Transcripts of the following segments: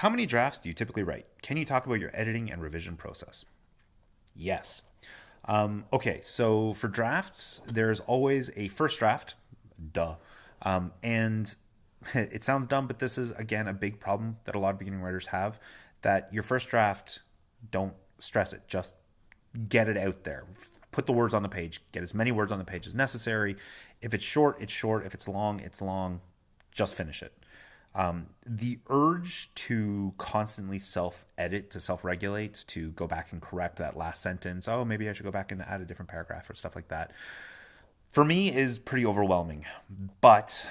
How many drafts do you typically write? Can you talk about your editing and revision process? Yes. Okay, so for drafts, there's always a first draft. Duh. And it sounds dumb, but this is, again, a big problem that a lot of beginning writers have, that your first draft, don't stress it. Just get it out there. Put the words on the page. Get as many words on the page as necessary. If it's short, it's short. If it's long, it's long. Just finish it. The urge to constantly self edit, to self regulate, to go back and correct that last sentence. Oh, maybe I should go back and add a different paragraph or stuff like that. For me, is pretty overwhelming. But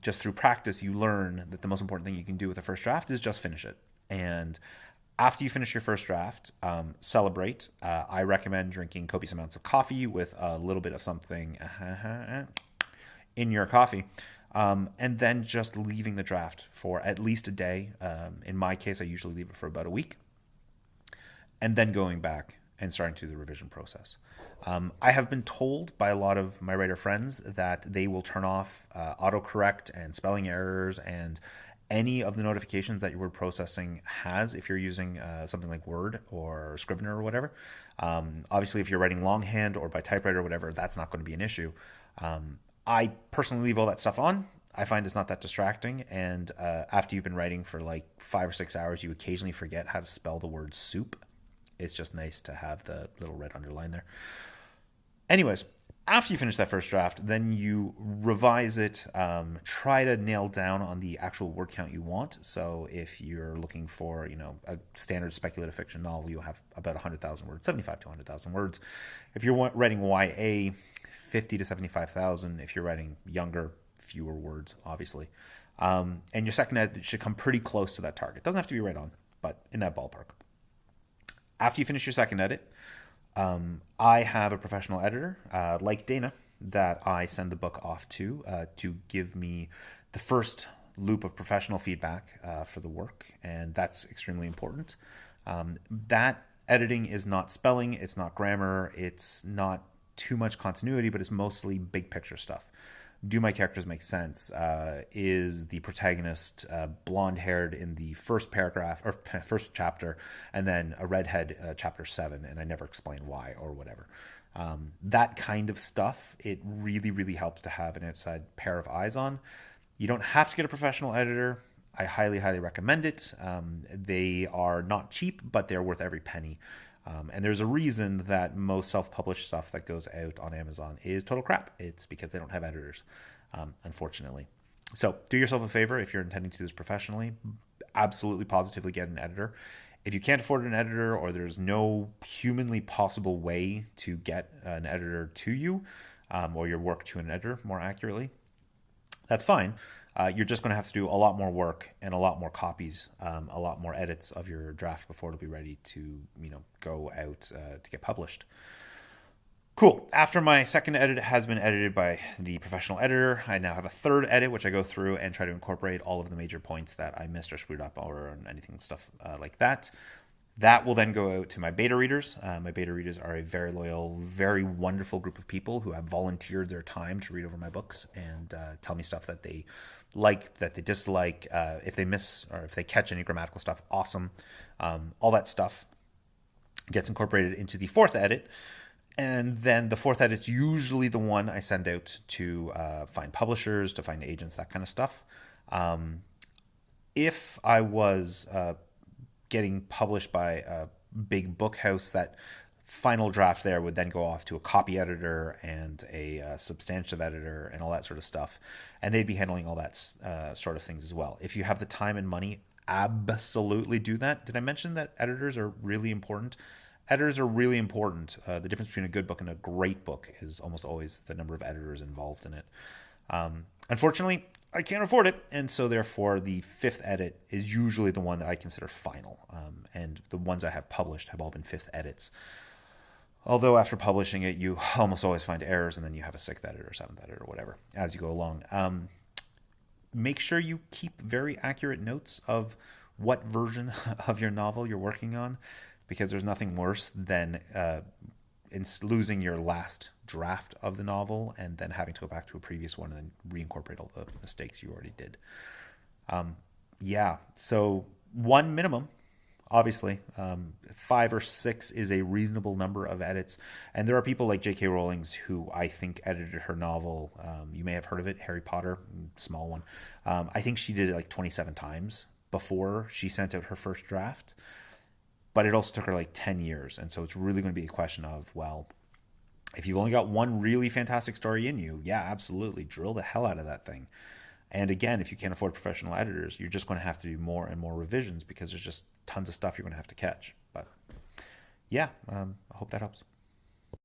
just through practice, you learn that the most important thing you can do with a first draft is just finish it. And after you finish your first draft, celebrate. I recommend drinking copious amounts of coffee with a little bit of something in your coffee. And then just leaving the draft for at least a day. In my case, I usually leave it for about a week. And then going back and starting to do the revision process. I have been told by a lot of my writer friends that they will turn off autocorrect and spelling errors and any of the notifications that your word processing has if you're using something like Word or Scrivener or whatever. Obviously, if you're writing longhand or by typewriter or whatever, that's not going to be an issue. I personally leave all that stuff on. I find it's not that distracting. And after you've been writing for like 5 or 6 hours, you occasionally forget how to spell the word soup. It's just nice to have the little red underline there. Anyways, after you finish that first draft, then you revise it, try to nail down on the actual word count you want. So if you're looking for, a standard speculative fiction novel, you'll have about 100,000 words, 75 to 100,000 words. If you're writing YA, 50 to 75,000. If you're writing younger, fewer words, obviously. And your second edit should come pretty close to that target. Doesn't have to be right on, but in that ballpark. After you finish your second edit, I have a professional editor, like Dana, that I send the book off to give me the first loop of professional feedback for the work, and that's extremely important. That editing is not spelling, it's not grammar, it's not too much continuity, but it's mostly big picture stuff. Do my characters make sense? Is the protagonist blonde haired in the first paragraph or first chapter, and then a redhead chapter 7, and I never explain why or whatever? That kind of stuff, it really, really helps to have an outside pair of eyes on. You don't have to get a professional editor. I highly, highly recommend it. They are not cheap, but they're worth every penny. And there's a reason that most self-published stuff that goes out on Amazon is total crap. It's because they don't have editors, unfortunately. So do yourself a favor if you're intending to do this professionally. Absolutely, positively get an editor. If you can't afford an editor, or there's no humanly possible way to get an editor to you, or your work to an editor, more accurately, that's fine. You're just going to have to do a lot more work and a lot more copies, a lot more edits of your draft before it'll be ready to, go out to get published. Cool. After my second edit has been edited by the professional editor, I now have a third edit, which I go through and try to incorporate all of the major points that I missed or screwed up or anything stuff like that. That will then go out to my beta readers. My beta readers are a very loyal, very wonderful group of people who have volunteered their time to read over my books and tell me stuff that they like, that they dislike. If they miss or if they catch any grammatical stuff, awesome. All that stuff gets incorporated into the fourth edit. And then the fourth edit's usually the one I send out to find publishers, to find agents, that kind of stuff. If I was getting published by a big book house, that final draft there would then go off to a copy editor and a substantive editor and all that sort of stuff. And they'd be handling all that sort of things as well. If you have the time and money, absolutely do that. Did I mention that editors are really important? Editors are really important. The difference between a good book and a great book is almost always the number of editors involved in it. Unfortunately, I can't afford it, and so therefore the fifth edit is usually the one that I consider final. And the ones I have published have all been fifth edits. Although after publishing it, you almost always find errors, and then you have a sixth edit or seventh edit or whatever as you go along. Make sure you keep very accurate notes of what version of your novel you're working on, because there's nothing worse than losing your last draft of the novel and then having to go back to a previous one and then reincorporate all the mistakes you already did. So One minimum, obviously. 5 or 6 is a reasonable number of edits. And there are people like J.K. Rowling's who I think edited her novel. You may have heard of it, Harry Potter, small one. I think she did it like 27 times before she sent out her first draft. But it also took her like 10 years. And so it's really going to be a question of, well, if you've only got one really fantastic story in you, yeah, absolutely, drill the hell out of that thing. And again, if you can't afford professional editors, you're just going to have to do more and more revisions because there's just tons of stuff you're going to have to catch. But yeah, I hope that helps.